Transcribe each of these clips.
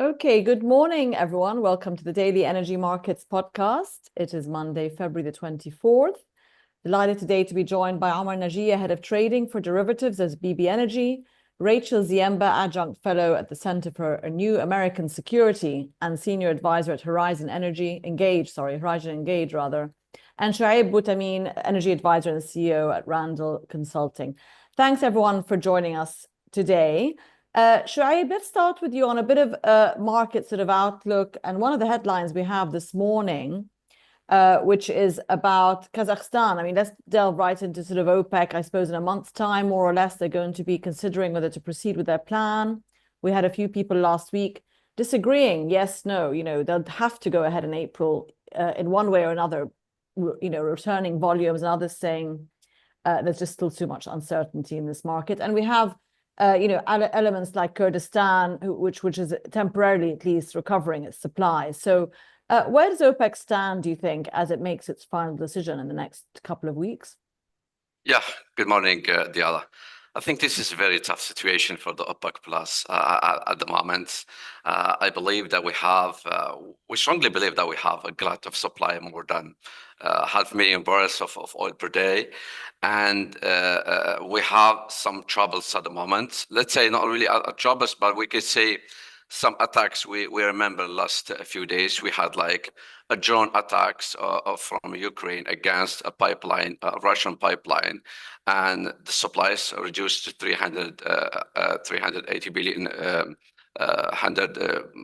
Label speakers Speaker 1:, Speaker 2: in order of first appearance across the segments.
Speaker 1: Okay, good morning, everyone. Welcome to the Daily Energy Markets podcast. It is Monday, February the 24th. Delighted today to be joined by Omar Najia, Head of Trading for Derivatives as BB Energy, Rachel Ziemba, Adjunct Fellow at the Center for a New American Security and Senior Advisor at Horizon Engage, and Shuaib Boutamin, Energy Advisor and CEO at Randall Consulting. Thanks, everyone, for joining us today. Shuaib, let's start with you on a bit of market sort of outlook. And one of the headlines we have this morning, which is about Kazakhstan. I mean, let's delve right into sort of OPEC. I suppose in a month's time, more or less, they're going to be considering whether to proceed with their plan. We had a few people last week disagreeing. Yes, no, they'll have to go ahead in April in one way or another, returning volumes, and others saying there's just still too much uncertainty in this market. And we have elements like Kurdistan, which is temporarily at least recovering its supply. So where does OPEC stand, do you think, as it makes its final decision in the next couple of weeks?
Speaker 2: Yeah, good morning, Diala. I think this is a very tough situation for the OPEC Plus at the moment. I believe that we strongly believe that we have a glut of supply, more than 500,000 barrels of oil per day. And we have some troubles at the moment. Let's say not really troubles, but we could say some attacks. We remember last few days, we had like a drone attacks from Ukraine against a pipeline, a Russian pipeline, and the supplies are reduced to 380 billion 100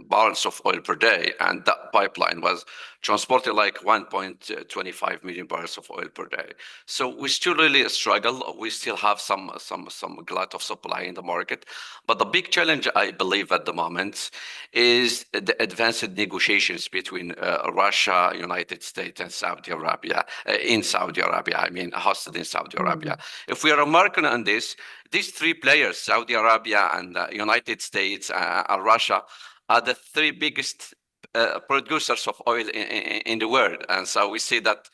Speaker 2: barrels of oil per day, and that pipeline was transported like 1.25 million barrels of oil per day. So we still really struggle. We still have some glut of supply in the market, but the big challenge, I believe, at the moment is the advanced negotiations between Russia, United States, and Saudi Arabia. In Saudi Arabia, I mean, hosted in Saudi Arabia. If we are remarking on this, these three players, Saudi Arabia and United States and Russia, are the three biggest producers of oil in the world. And so we see that,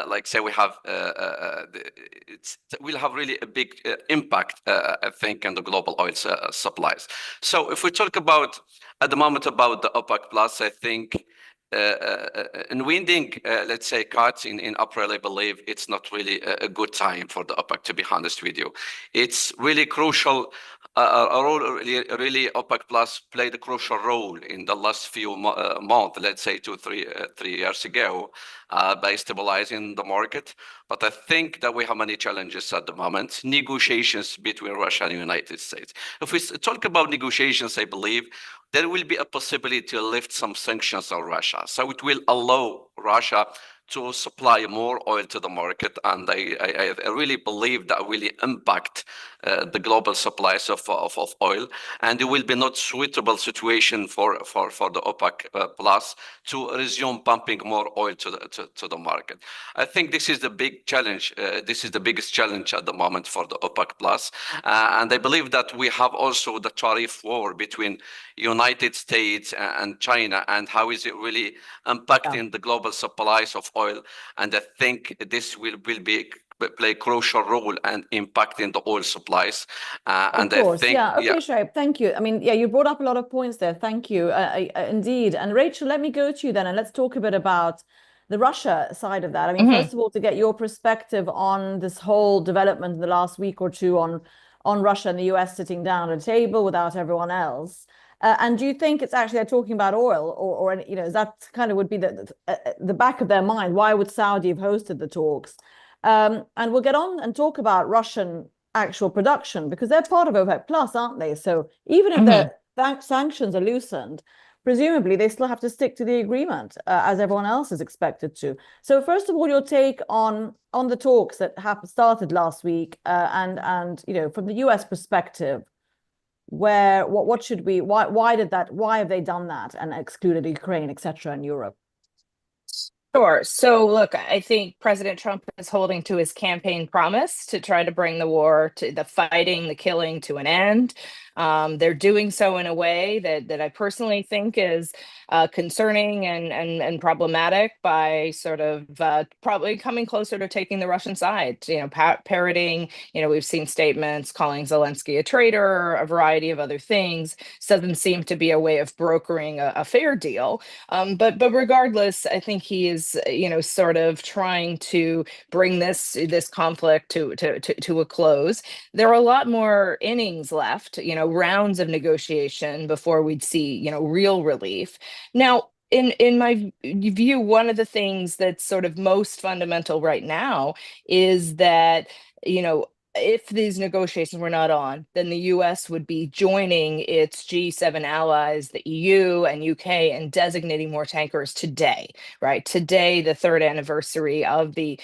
Speaker 2: like say, we have it will have really a big impact, I think, on the global oil supplies. So if we talk about at the moment about the OPEC Plus, I think unwinding, let's say, cuts in April, I believe it's not really a good time for the OPEC, to be honest with you. It's really crucial. Really, OPEC Plus played a crucial role in the last few months, let's say 3 years ago, by stabilizing the market. But I think that we have many challenges at the moment. Negotiations between Russia and the United States. If we talk about negotiations, I believe there will be a possibility to lift some sanctions on Russia. So it will allow Russia to supply more oil to the market, and I really believe that will impact the global supplies of oil, and it will be not suitable situation for the OPEC Plus to resume pumping more oil to the market. I think this is the big challenge. This is the biggest challenge at the moment for the OPEC Plus, and I believe that we have also the tariff war between United States and China, and how is it really impacting the global supplies of oil. And I think this will play a crucial role and impacting the oil supplies.
Speaker 1: Of course, okay, Shuaib, thank you. I mean, you brought up a lot of points there. Thank you, indeed. And Rachel, let me go to you then, and let's talk a bit about the Russia side of that. I mean, first of all, to get your perspective on this whole development in the last week or two on Russia and the US sitting down at a table without everyone else. And do you think it's actually they're talking about oil, or is that kind of would be the back of their mind? Why would Saudi have hosted the talks? And we'll get on and talk about Russian actual production, because they're part of OPEC Plus, aren't they? So even if the sanctions are loosened, presumably they still have to stick to the agreement, as everyone else is expected to. So first of all, your take on the talks that started last week, and from the US perspective, why have they done that and excluded Ukraine, etc., in Europe?
Speaker 3: Sure. So look, I think President Trump is holding to his campaign promise to try to bring the war, to the fighting, the killing, to an end. They're doing so in a way that I personally think is concerning and problematic by sort of probably coming closer to taking the Russian side, parroting, we've seen statements calling Zelensky a traitor, a variety of other things. This doesn't seem to be a way of brokering a fair deal. But regardless, I think he is, sort of trying to bring this conflict to a close. There are a lot more innings left, rounds of negotiation before we'd see, real relief. Now, in my view, one of the things that's sort of most fundamental right now is that, if these negotiations were not on, then the US would be joining its G7 allies, the EU and UK, and designating more tankers today, right? Today, the third anniversary of the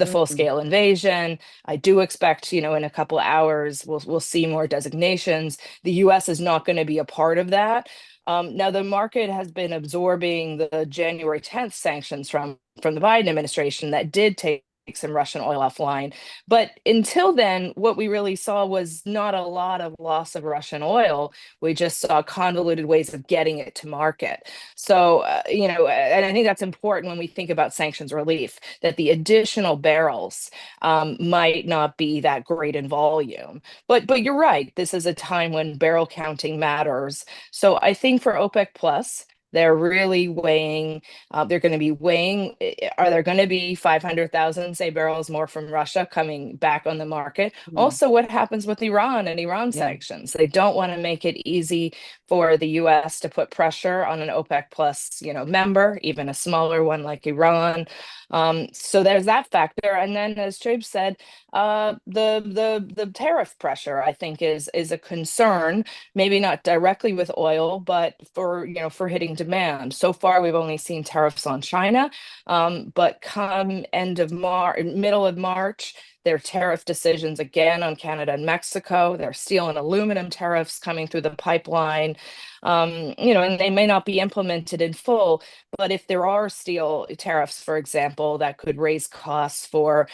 Speaker 3: full-scale invasion. I do expect, in a couple of hours, we'll see more designations. The US is not going to be a part of that. Now, the market has been absorbing the January 10th sanctions from the Biden administration that did take some Russian oil offline. But until then, what we really saw was not a lot of loss of Russian oil. We just saw convoluted ways of getting it to market. So, and I think that's important when we think about sanctions relief, that the additional barrels might not be that great in volume. But you're right, this is a time when barrel counting matters. So I think for OPEC Plus, they're really weighing, they're going to be weighing, are there going to be 500,000, say, barrels more from Russia coming back on the market? Also, what happens with Iran and Iran sanctions? They don't want to make it easy for the US to put pressure on an OPEC Plus, member, even a smaller one like Iran. So there's that factor. And then, as James said, the tariff pressure, I think, is a concern, maybe not directly with oil, but for hitting demand. So far, we've only seen tariffs on China, but come middle of March, there are tariff decisions again on Canada and Mexico. There are steel and aluminum tariffs coming through the pipeline. And they may not be implemented in full, but if there are steel tariffs, for example, that could raise costs for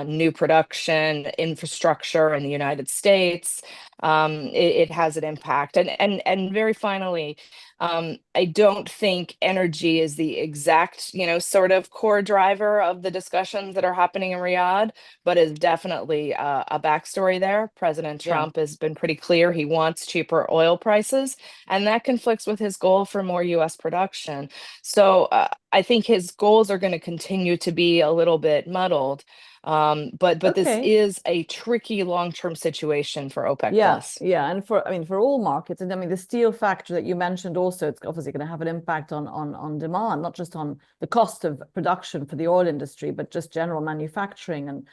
Speaker 3: new production infrastructure in the United States, it has an impact. And very finally, I don't think energy is the exact, sort of core driver of the discussions that are happening in Riyadh, but is definitely a backstory there. President Trump has been pretty clear he wants cheaper oil prices, and that conflicts with his goal for more US production. So I think his goals are going to continue to be a little bit muddled. But this is a tricky long-term situation for OPEC Plus.
Speaker 1: Yeah, and for all markets, and the steel factor that you mentioned also, it's obviously going to have an impact on demand, not just on the cost of production for the oil industry, but just general manufacturing and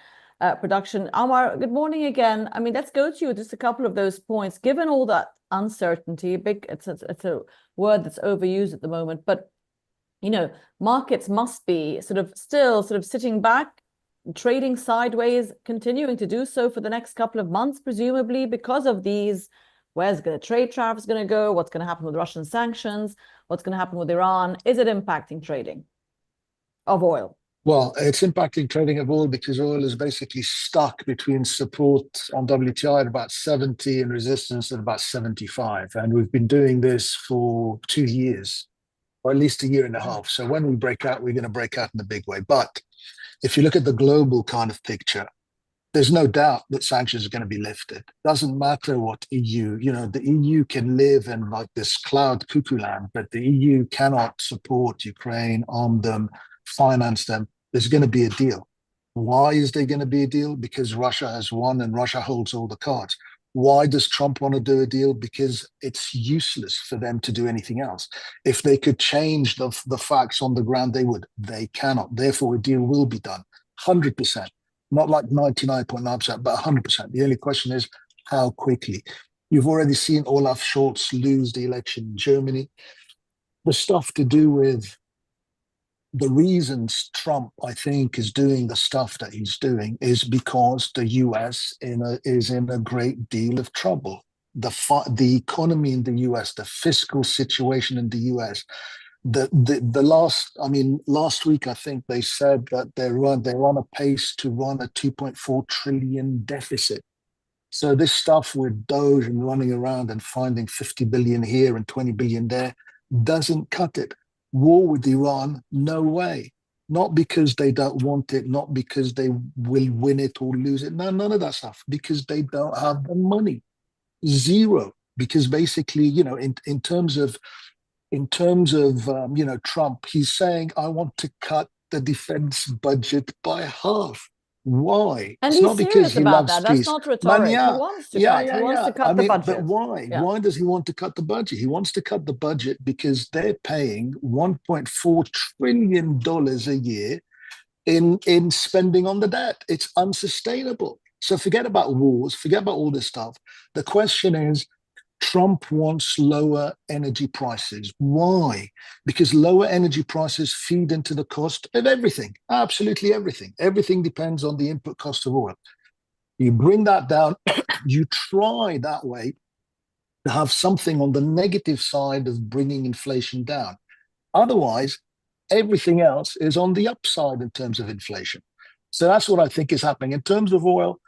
Speaker 1: production. Omar, good morning again. Let's go to you just a couple of those points. Given all that uncertainty, it's a word that's overused at the moment, but markets must be still sitting back, trading sideways, continuing to do so for the next couple of months, presumably because of these. Where's the trade tariffs going to go? What's going to happen with Russian sanctions? What's going to happen with Iran? Is it impacting trading of oil?
Speaker 4: Well, it's impacting trading of oil because oil is basically stuck between support on WTI at about 70 and resistance at about 75. And we've been doing this for 2 years, or at least a year and a half. So when we break out, we're going to break out in a big way. But if you look at the global kind of picture, there's no doubt that sanctions are going to be lifted. Doesn't matter what EU, the EU can live in like this cloud cuckoo land, but the EU cannot support Ukraine, arm them, finance them. There's going to be a deal. Why is there going to be a deal? Because Russia has won and Russia holds all the cards. Why does Trump want to do a deal? Because it's useless for them to do anything else. If they could change the facts on the ground, they would. They cannot. Therefore, a deal will be done. 100%. Not like 99.9%, but 100%. The only question is how quickly. You've already seen Olaf Scholz lose the election in Germany. The stuff to do with the reasons Trump, I think, is doing the stuff that he's doing is because the US is in a great deal of trouble. The economy in the US, the fiscal situation in the US, last week, I think they said that they're on a pace to run a 2.4 trillion deficit. So this stuff with Doge and running around and finding 50 billion here and 20 billion there doesn't cut it. War with Iran, no way. Not because they don't want it, not because they will win it or lose it. No, none of that stuff. Because they don't have the money. Zero. Because basically, in terms of Trump, he's saying, I want to cut the defense budget by half. Why?
Speaker 1: And
Speaker 4: It's
Speaker 1: he's
Speaker 4: not because
Speaker 1: serious
Speaker 4: he
Speaker 1: about
Speaker 4: loves
Speaker 1: that. That's
Speaker 4: peace.
Speaker 1: not rhetoric. He
Speaker 4: Yeah,
Speaker 1: wants to
Speaker 4: yeah,
Speaker 1: cut.
Speaker 4: yeah,
Speaker 1: He wants
Speaker 4: yeah.
Speaker 1: to cut the budget.
Speaker 4: But why?
Speaker 1: Yeah.
Speaker 4: Why does he want to cut the budget? He wants to cut the budget because they're paying $1.4 trillion a year in spending on the debt. It's unsustainable. So forget about wars, forget about all this stuff. The question is, Trump wants lower energy prices. Why? Because lower energy prices feed into the cost of everything, absolutely everything. Everything depends on the input cost of oil. You bring that down, you try that way to have something on the negative side of bringing inflation down. Otherwise, everything else is on the upside in terms of inflation. So that's what I think is happening. In terms of oil,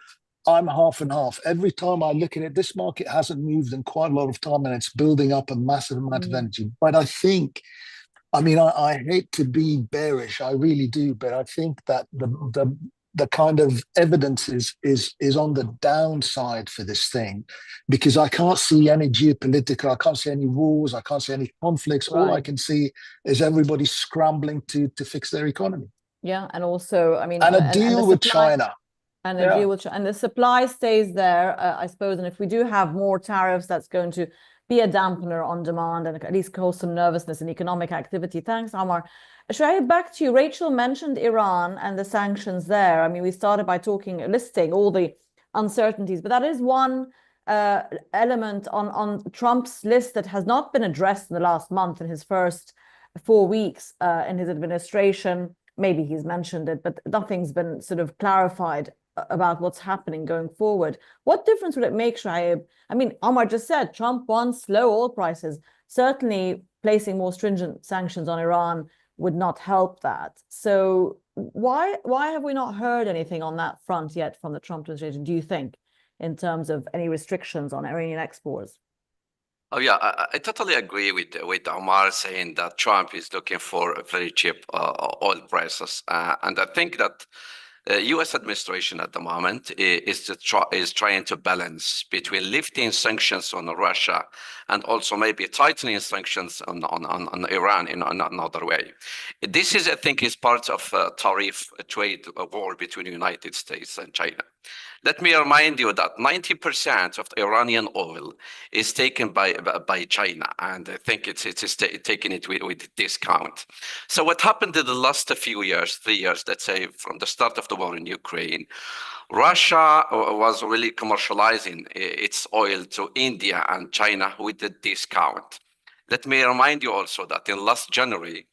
Speaker 4: I'm half and half. Every time I look at it, this market hasn't moved in quite a lot of time and it's building up a massive amount of energy. But I think, I hate to be bearish, I really do, but I think that the kind of evidence is on the downside for this thing, because I can't see any geopolitical, I can't see any wars, I can't see any conflicts.
Speaker 1: Right.
Speaker 4: All I can see is everybody scrambling to fix their economy.
Speaker 1: Yeah, and also,
Speaker 4: and a deal with China.
Speaker 1: And a deal with, and the supply stays there, I suppose. And if we do have more tariffs, that's going to be a dampener on demand and at least cause some nervousness in economic activity. Thanks, Ammar. Shoaib, back to you. Rachel mentioned Iran and the sanctions there. I mean, we started by listing all the uncertainties, but that is one element on Trump's list that has not been addressed in the last month in his first 4 weeks in his administration. Maybe he's mentioned it, but nothing's been sort of clarified about what's happening going forward. What difference would it make, Shoaib? I mean, Ammar just said Trump wants low oil prices. Certainly placing more stringent sanctions on Iran would not help that. So why have we not heard anything on that front yet from the Trump administration, do you think, in terms of any restrictions on Iranian exports?
Speaker 2: Oh yeah, I totally agree with Ammar saying that Trump is looking for very cheap oil prices, and I think that U.S. administration at the moment is trying to balance between lifting sanctions on Russia and also maybe tightening sanctions on Iran in another way. This is, I think, is part of a tariff trade war between the United States and China. Let me remind you that 90% of Iranian oil is taken by China, and I think it's taking it with discount. So what happened in the last few years, 3 years, let's say, from the start of the war in Ukraine, Russia was really commercializing its oil to India and China with the discount. Let me remind you also that in last January,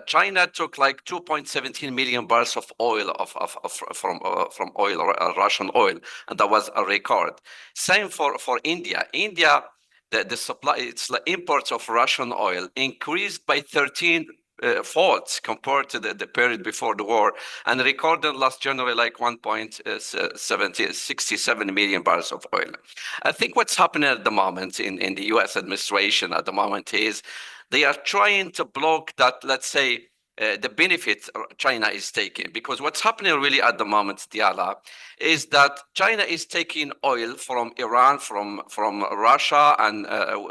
Speaker 2: China took like 2.17 million barrels of oil from Russian oil, and that was a record. Same for India. India, the supply, its imports of Russian oil increased by 13 folds compared to the period before the war, and recorded last January like 1.67 million barrels of oil. I think what's happening at the moment in the U.S. administration at the moment is they are trying to block that, let's say, the benefits China is taking. Because what's happening really at the moment, Diala, is that China is taking oil from Iran, from Russia, and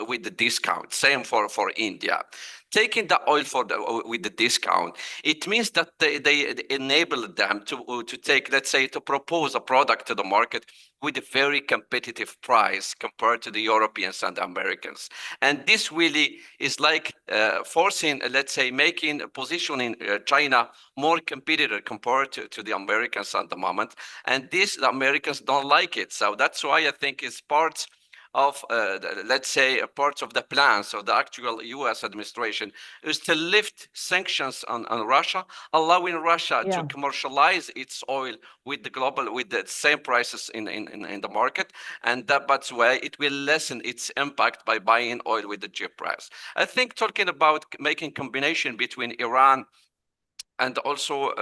Speaker 2: with the discount. Same for India. Taking the oil with the discount, it means that they enable them to take, let's say, to propose a product to the market with a very competitive price compared to the Europeans and the Americans. And this really is like forcing, let's say, positioning China more competitive compared to the Americans at the moment. And the Americans don't like it. So that's why I think it's part of, let's say, parts of the plans of the actual U.S. administration is to lift sanctions on Russia, allowing Russia to commercialize its oil with the same prices in the market, and that's why it will lessen its impact by buying oil with the cheap price. I think talking about making combination between Iran and also,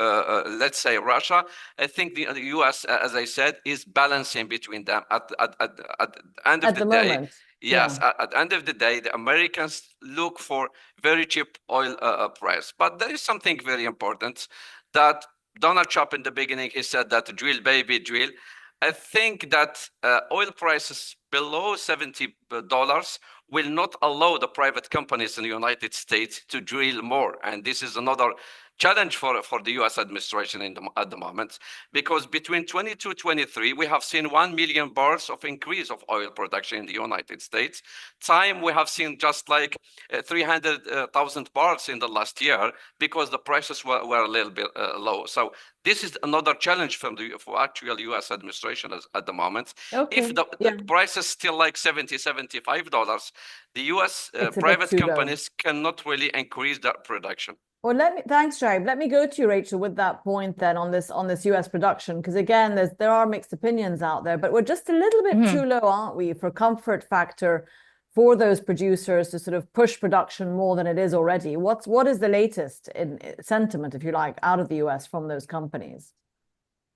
Speaker 2: let's say Russia, I think the US, as I said, is balancing between them. At the end of
Speaker 1: At the
Speaker 2: day,
Speaker 1: moment,
Speaker 2: yes,
Speaker 1: yeah.
Speaker 2: at the end of the day, the Americans look for very cheap oil price. But there is something very important that Donald Trump in the beginning, he said that drill, baby, drill. I think that oil prices below $70 will not allow the private companies in the United States to drill more. And this is another challenge for the US administration at the moment, because between 22 23, we have seen 1 million barrels of increase of oil production in the United States. We have seen just like 300,000 barrels in the last year because the prices were a little bit low. So this is another challenge for actual US administration at the moment.
Speaker 1: Okay.
Speaker 2: If the price is still like $70, $75, the US private companies cannot really increase their production.
Speaker 1: Well, thanks, Shoaib. Let me go to you, Rachel, with that point then on this US production, because again, there are mixed opinions out there, but we're just a little bit too low, aren't we, for comfort factor for those producers to sort of push production more than it is already. What is the latest in sentiment, if you like, out of the US from those companies?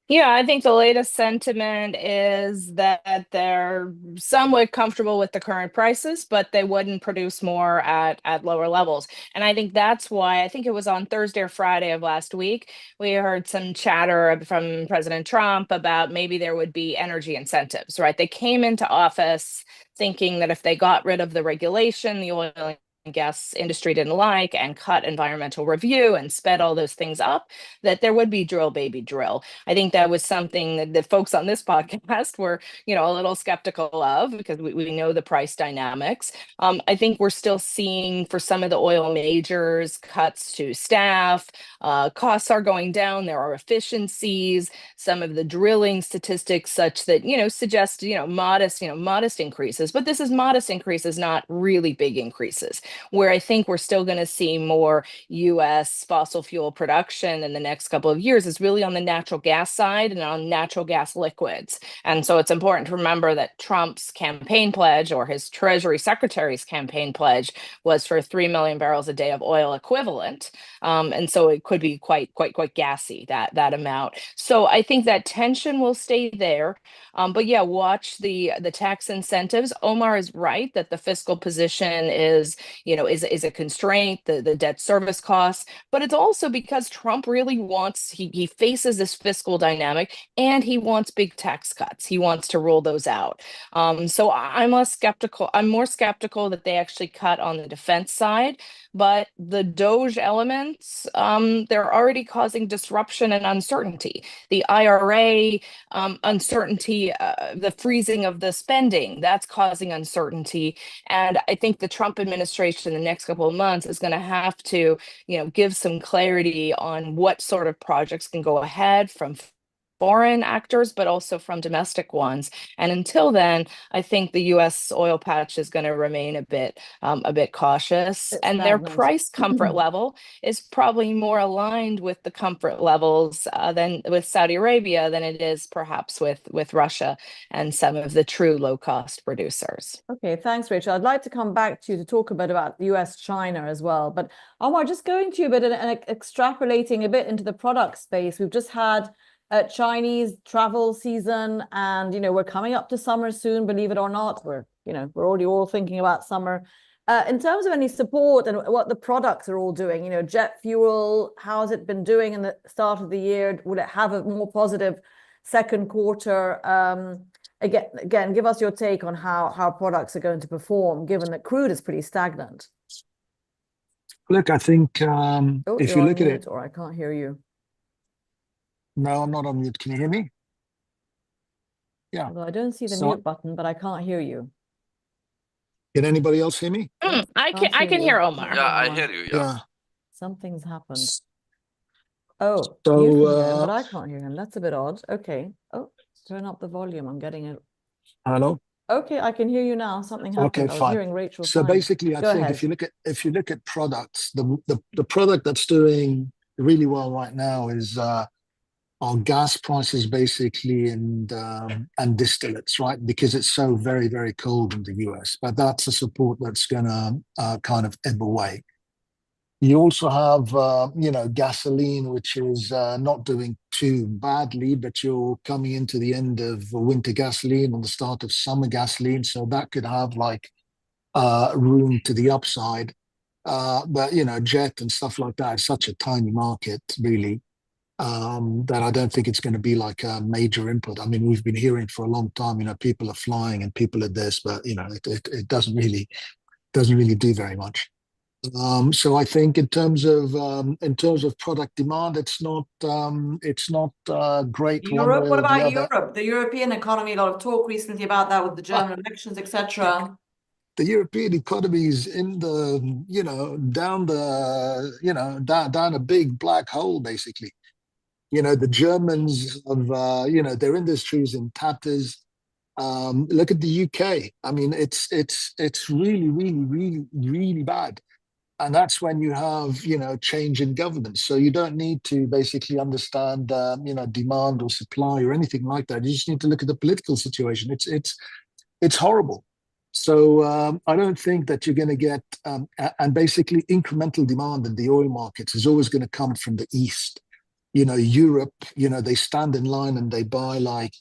Speaker 3: Yeah, I think the latest sentiment is that they're somewhat comfortable with the current prices, but they wouldn't produce more at lower levels. And I think that's why, I think it was on Thursday or Friday of last week, we heard some chatter from President Trump about maybe there would be energy incentives, right? They came into office thinking that if they got rid of the regulation, the oil and gas industry didn't like, and cut environmental review and sped all those things up, that there would be drill, baby, drill. I think that was something that the folks on this podcast were, a little skeptical of, because we know the price dynamics. I think we're still seeing for some of the oil majors cuts to staff, costs are going down, there are efficiencies, some of the drilling statistics such that, suggest, modest increases, but this is modest increases, not really big increases. Where I think we're still going to see more US fossil fuel production in the next couple of years is really on the natural gas side and on natural gas liquids. And so it's important to remember that Trump's campaign pledge, or his Treasury Secretary's campaign pledge, was for 3 million barrels a day of oil equivalent. And so it could be quite gassy, that amount. So I think that tension will stay there. But yeah, watch the tax incentives. Omar is right that the fiscal position is a constraint, the debt service costs, but it's also because Trump really wants, he faces this fiscal dynamic and he wants big tax cuts. He wants to roll those out. So I'm more skeptical that they actually cut on the defense side, but the DOGE elements, they're already causing disruption and uncertainty. The IRA uncertainty, the freezing of the spending, that's causing uncertainty. And I think the Trump administration in the next couple of months is going to have to, give some clarity on what sort of projects can go ahead from foreign actors, but also from domestic ones. And until then, I think the U.S. oil patch is going to remain a bit cautious, and their price comfort level is probably more aligned with the comfort levels than with Saudi Arabia than it is perhaps with Russia and some of the true low-cost producers.
Speaker 1: Okay, thanks, Rachel. I'd like to come back to you to talk a bit about US-China as well. But Omar, just going to you a bit and extrapolating a bit into the product space. We've just had Chinese travel season, and we're coming up to summer soon, believe it or not. We're already all thinking about summer. In terms of any support and what the products are all doing, jet fuel, how has it been doing in the start of the year? Will it have a more positive second quarter? Again, give us your take on how products are going to perform, given that crude is pretty stagnant.
Speaker 4: Look, I think if you look at it,
Speaker 1: or I can't hear you.
Speaker 4: No, I'm not on mute. Can you hear me? Yeah.
Speaker 1: Well, I don't see the mute button, but I can't hear you.
Speaker 4: Can anybody else hear me?
Speaker 3: I can hear Omar.
Speaker 2: Yeah, I hear you. Yeah.
Speaker 1: Something's happened. Oh,
Speaker 4: so,
Speaker 1: you can hear him, but I can't hear him. That's a bit odd. Okay. Oh, turn up the volume. I'm getting it.
Speaker 4: Hello?
Speaker 1: Okay, I can hear you now. Something happened.
Speaker 4: Okay,
Speaker 1: I was
Speaker 4: fine.
Speaker 1: hearing Rachel.
Speaker 4: So basically, I think if you look at products, the product that's doing really well right now is our gas prices, basically, and distillates, right? Because it's so very, very cold in the US. But that's a support that's going to kind of ebb away. You also have, gasoline, which is not doing too badly, but you're coming into the end of winter gasoline and the start of summer gasoline, so that could have like room to the upside. But jet and stuff like that is such a tiny market, really, that I don't think it's going to be like a major input. I mean, we've been hearing for a long time, people are flying and people are this, but it doesn't really do very much. So I think in terms of product demand, it's not great one
Speaker 1: Europe,
Speaker 4: way
Speaker 1: what
Speaker 4: or the
Speaker 1: about
Speaker 4: other.
Speaker 1: Europe? The European economy, a lot of talk recently about that with the
Speaker 4: Ah,
Speaker 1: German elections, etc.
Speaker 4: the European economy is in the down down a big black hole basically. The Germans have their industry is in tatters. Look at the UK. I mean, it's really, really, really, really bad. And that's when you have change in governance. So you don't need to basically understand demand or supply or anything like that. You just need to look at the political situation. It's horrible. So I don't think that you're going to get and basically incremental demand in the oil markets is always going to come from the east. Europe, they stand in line and they buy like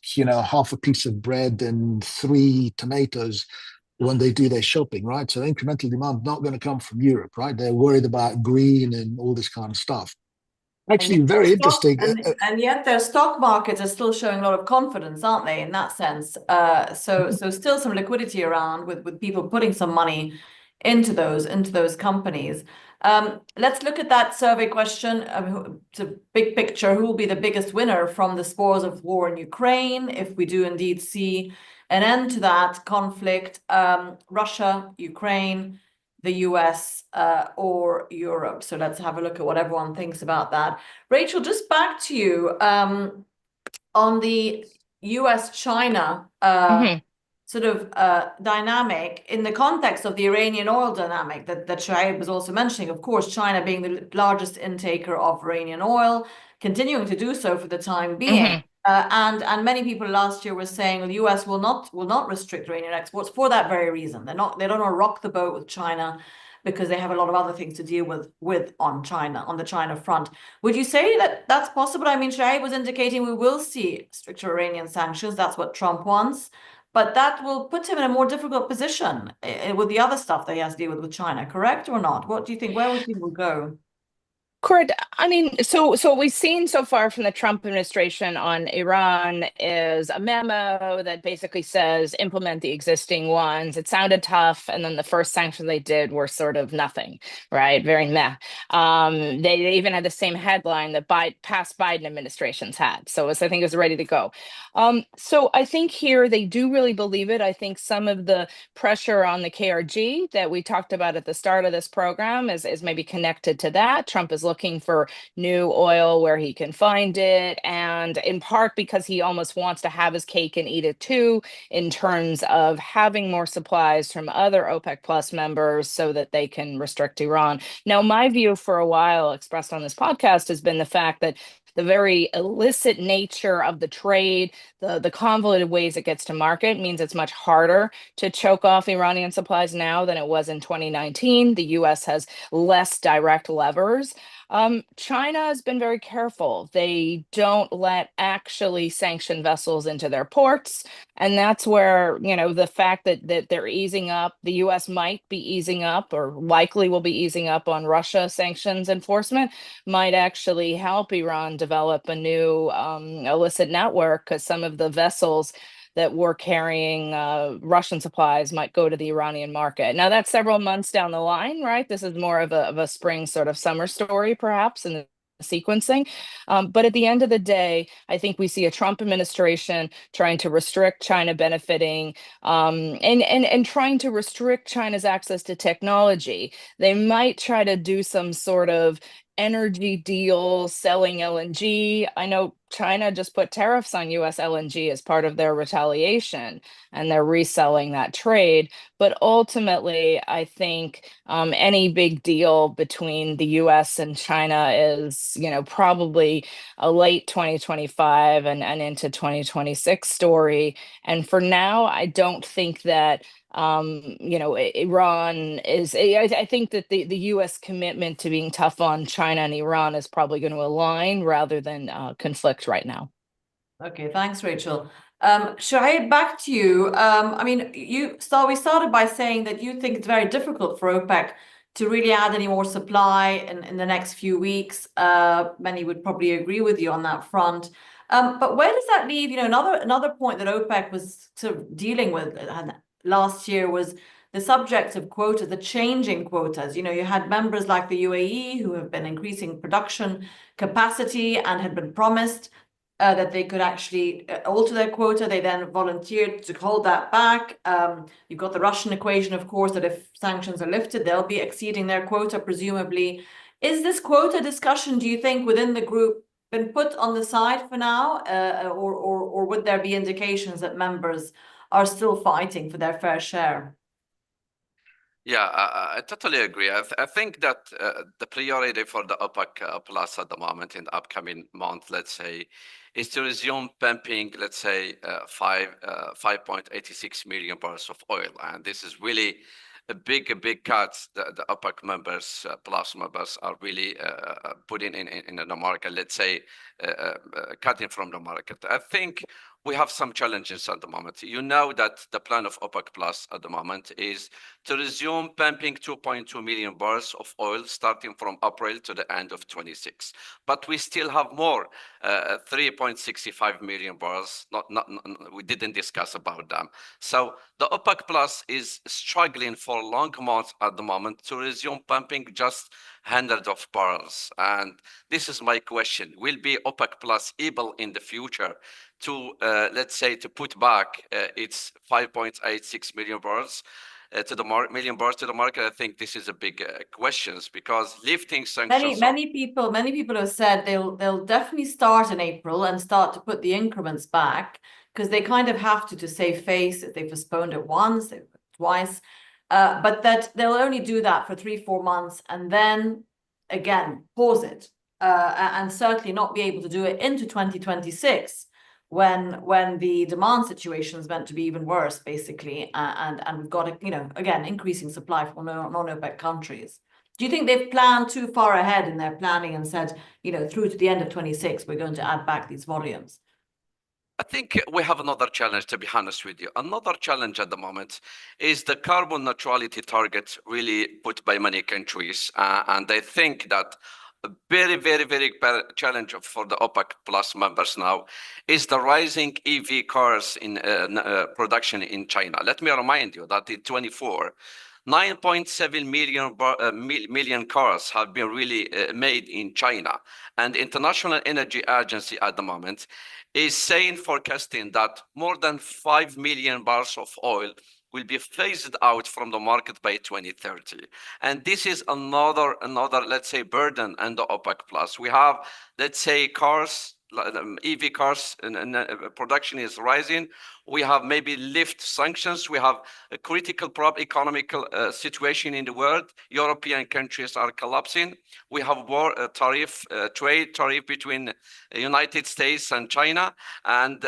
Speaker 4: half a piece of bread and 3 tomatoes when they do their shopping, right? So incremental demand not going to come from Europe, right? They're worried about green and all this kind of stuff.
Speaker 1: And yet
Speaker 4: Actually, very interesting.
Speaker 1: and yet their stock markets are still showing a lot of confidence, aren't they, in that sense? So still some liquidity around with people putting some money into those companies. Let's look at that survey question. It's a big picture. Who will be the biggest winner from the spoils of war in Ukraine if we do indeed see an end to that conflict? Russia, Ukraine, the US, or Europe. So let's have a look at what everyone thinks about that. Rachel, just back to you on the US-China sort of dynamic in the context of the Iranian oil dynamic that Shoaib was also mentioning. Of course, China being the largest intaker of Iranian oil, continuing to do so for the time being. And many people last year were saying, well, the US will not restrict Iranian exports for that very reason. They don't want to rock the boat with China because they have a lot of other things to deal with on the China front. Would you say that that's possible? I mean, Shoaib was indicating we will see stricter Iranian sanctions. That's what Trump wants. But that will put him in a more difficult position with the other stuff that he has to deal with China, correct or not? What do you think? Where would people go?
Speaker 3: Correct. I mean, so what we've seen so far from the Trump administration on Iran is a memo that basically says implement the existing ones. It sounded tough, and then the first sanctions they did were sort of nothing, right? Very meh. They even had the same headline that past Biden administrations had. So I think it was ready to go. So I think here they do really believe it. I think some of the pressure on the KRG that we talked about at the start of this program is maybe connected to that. Trump is looking for new oil where he can find it, and in part because he almost wants to have his cake and eat it too, in terms of having more supplies from other OPEC Plus members so that they can restrict Iran. Now, my view for a while expressed on this podcast has been the fact that the very illicit nature of the trade, the convoluted ways it gets to market means it's much harder to choke off Iranian supplies now than it was in 2019. The US has less direct levers. China has been very careful. They don't let actually sanctioned vessels into their ports. And that's where, the fact that they're easing up, the US might be easing up or likely will be easing up on Russia sanctions enforcement, might actually help Iran develop a new illicit network, because some of the vessels that were carrying Russian supplies might go to the Iranian market. Now, that's several months down the line, right? This is more of a spring sort of summer story, perhaps, in the sequencing. But at the end of the day, I think we see a Trump administration trying to restrict China benefiting and trying to restrict China's access to technology. They might try to do some sort of energy deal selling LNG. I know China just put tariffs on US LNG as part of their retaliation, and they're reselling that trade. But ultimately, I think any big deal between the US and China is, probably a late 2025 and into 2026 story. And for now, I don't think that Iran is, I think that the US commitment to being tough on China and Iran is probably going to align rather than conflict right now.
Speaker 1: Okay, thanks, Rachel. Shoaib, back to you. I mean, we started by saying that you think it's very difficult for OPEC to really add any more supply in the next few weeks. Many would probably agree with you on that front. But where does that leave, another point that OPEC was sort of dealing with last year was the subject of quotas, the changing quotas. You had members like the UAE who have been increasing production capacity and had been promised that they could actually alter their quota. They then volunteered to hold that back. You've got the Russian equation, of course, that if sanctions are lifted, they'll be exceeding their quota, presumably. Is this quota discussion, do you think, within the group been put on the side for now? Or would there be indications that members are still fighting for their fair share?
Speaker 2: Yeah, I totally agree. I think that the priority for the OPEC Plus at the moment in the upcoming month, let's say, is to resume pumping, let's say, 5.86 million barrels of oil. And this is really a big cut that the OPEC members, Plus members, are really putting in the market, let's say, cutting from the market. I think we have some challenges at the moment. You know that the plan of OPEC Plus at the moment is to resume pumping 2.2 million barrels of oil starting from April to the end of 26. But we still have more, 3.65 million barrels. We didn't discuss about them. So the OPEC Plus is struggling for long months at the moment to resume pumping just hundreds of barrels. And this is my question. Will be OPEC Plus able in the future to, let's say, to put back its 5.86 million barrels to the market? I think this is a big question because lifting sanctions.
Speaker 1: Many people have said they'll definitely start in April and start to put the increments back because they kind of have to save face. If they postponed it once, twice, but that they'll only do that for 3-4 months and then again pause it, and certainly not be able to do it into 2026. When the demand situation is meant to be even worse, basically, and we've got again increasing supply from non-OPEC countries. Do you think they've planned too far ahead in their planning and said, through to the end of 26, we're going to add back these volumes?
Speaker 2: I think we have another challenge, to be honest with you. Another challenge at the moment is the carbon neutrality target really put by many countries, and I think that a very challenge for the OPEC Plus members now is the rising EV cars in production in China. Let me remind you that in 24, 9.7 million cars have been really made in China. And the International Energy Agency at the moment is forecasting that more than 5 million barrels of oil will be phased out from the market by 2030. And this is another, let's say, burden on the OPEC Plus. We have, let's say, cars, EV cars, and production is rising. We have maybe lift sanctions. We have a critical economical situation in the world. European countries are collapsing. We have war trade tariff between the United States and China, and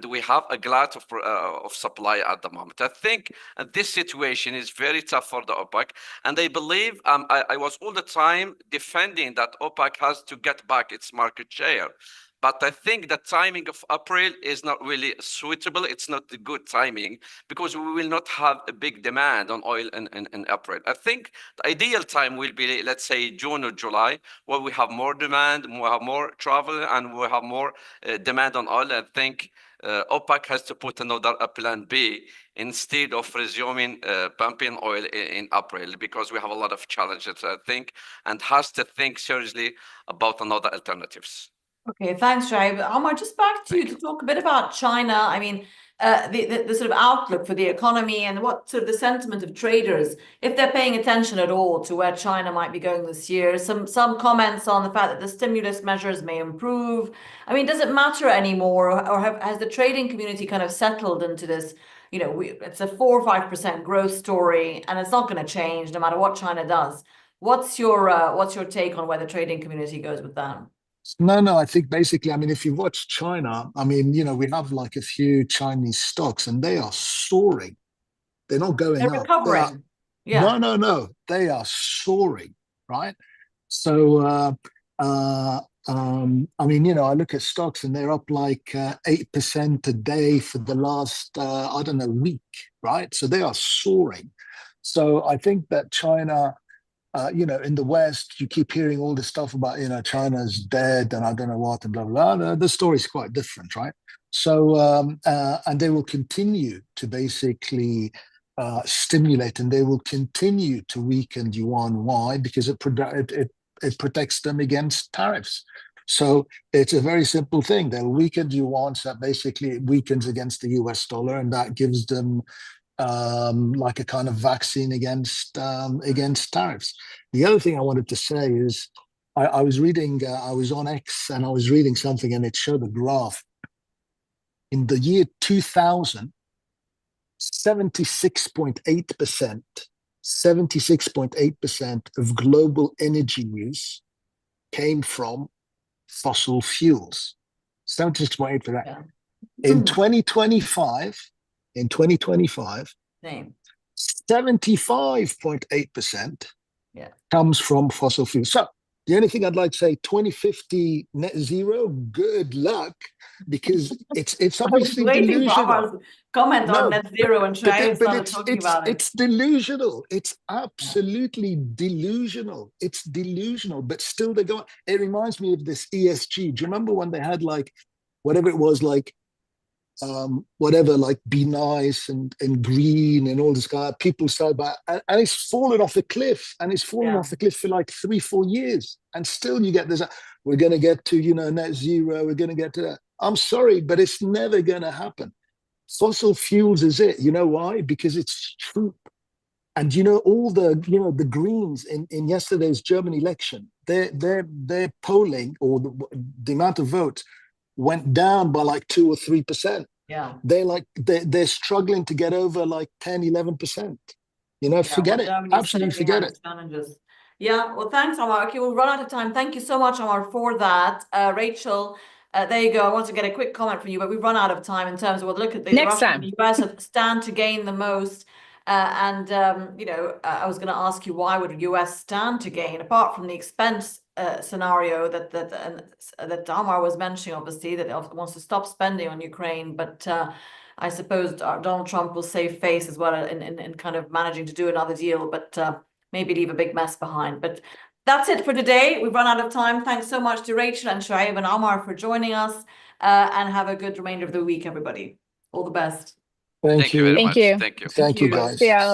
Speaker 2: we have a glut of supply at the moment. I think this situation is very tough for the OPEC, and I believe I was all the time defending that OPEC has to get back its market share. But I think the timing of April is not really suitable. It's not the good timing because we will not have a big demand on oil in April. I think the ideal time will be, let's say, June or July, where we have more demand, we have more travel, and we have more demand on oil. I think OPEC has to put another plan B instead of resuming pumping oil in April because we have a lot of challenges, I think, and has to think seriously about another alternatives.
Speaker 1: Okay, thanks, Shoaib. Omar, just back to you to talk a bit about China. I mean, the sort of outlook for the economy and what sort of the sentiment of traders, if they're paying attention at all to where China might be going this year. Some comments on the fact that the stimulus measures may improve. I mean, does it matter anymore, or has the trading community kind of settled into this? You know, it's a 4 or 5% growth story, and it's not going to change no matter what China does. What's your take on where the trading community goes with that?
Speaker 4: No, I think basically, I mean, if you watch China, I mean, you know, we have like a few Chinese stocks and they are soaring. They're not going
Speaker 1: They're
Speaker 4: up.
Speaker 1: recovering. Yeah.
Speaker 4: No. They are soaring, right? So, I mean, you know, I look at stocks and they're up like 8% a day for the last, I don't know, week, right? So they are soaring. So I think that China, you know, in the West, you keep hearing all this stuff about, you know, China's dead and I don't know what and blah, blah, blah. The story's quite different, right? So, and they will continue to basically stimulate and they will continue to weaken yuan. Why? Because it protects them against tariffs. So it's a very simple thing. They'll weaken yuan, so that basically it weakens against the US dollar, and that gives them like a kind of vaccine against tariffs. The other thing I wanted to say is I was reading, I was on X and I was reading something and it showed a graph. In the year 2000, 76.8% of global energy use came from fossil fuels. 76.8%.
Speaker 1: Yeah.
Speaker 4: In 2025,
Speaker 1: Same.
Speaker 4: 75.8% comes from fossil fuels. So the only thing I'd like to say, 2050 net zero, good luck, because it's obviously delusional.
Speaker 1: Comment on net zero and Shuaib started talking about it.
Speaker 4: It's delusional. It's absolutely delusional. It's delusional, but still they go. It reminds me of this ESG. Do you remember when they had like, whatever it was, like, whatever, like Be Nice and green and all this guy, people started by, and it's fallen off a cliff, and it's fallen off the cliff for like 3-4 years, and still you get this, we're going to get to, you know, net zero, we're going to get to that. I'm sorry, but it's never going to happen. Fossil fuels is it. You know why? Because it's cheap. And you know, all the, you know, the Greens in yesterday's German election, their polling, or the amount of votes went down by like 2 or 3%.
Speaker 1: Yeah.
Speaker 4: They're struggling to get over like 10-11%. You know, forget it. Absolutely forget it.
Speaker 1: Challenges. Yeah. Well, thanks, Omar. Okay, we'll run out of time. Thank you so much, Omar, for that. Rachel, there you go. I want to get a quick comment from you, but we've run out of time in terms of we'll look at the Russia and the US stand to gain the most. You know, I was going to ask you, why would the US stand to gain, apart from the expense scenario that Omar was mentioning, obviously, that wants to stop spending on Ukraine, but I suppose Donald Trump will save face as well in kind of managing to do another deal, but maybe leave a big mess behind. But that's it for today. We've run out of time. Thanks so much to Rachel and Shuaib and Omar for joining us, and have a good remainder of the week, everybody. All the best.
Speaker 4: Thank you.
Speaker 2: Very much. Thank you.
Speaker 4: Thank you, guys.
Speaker 3: Yeah.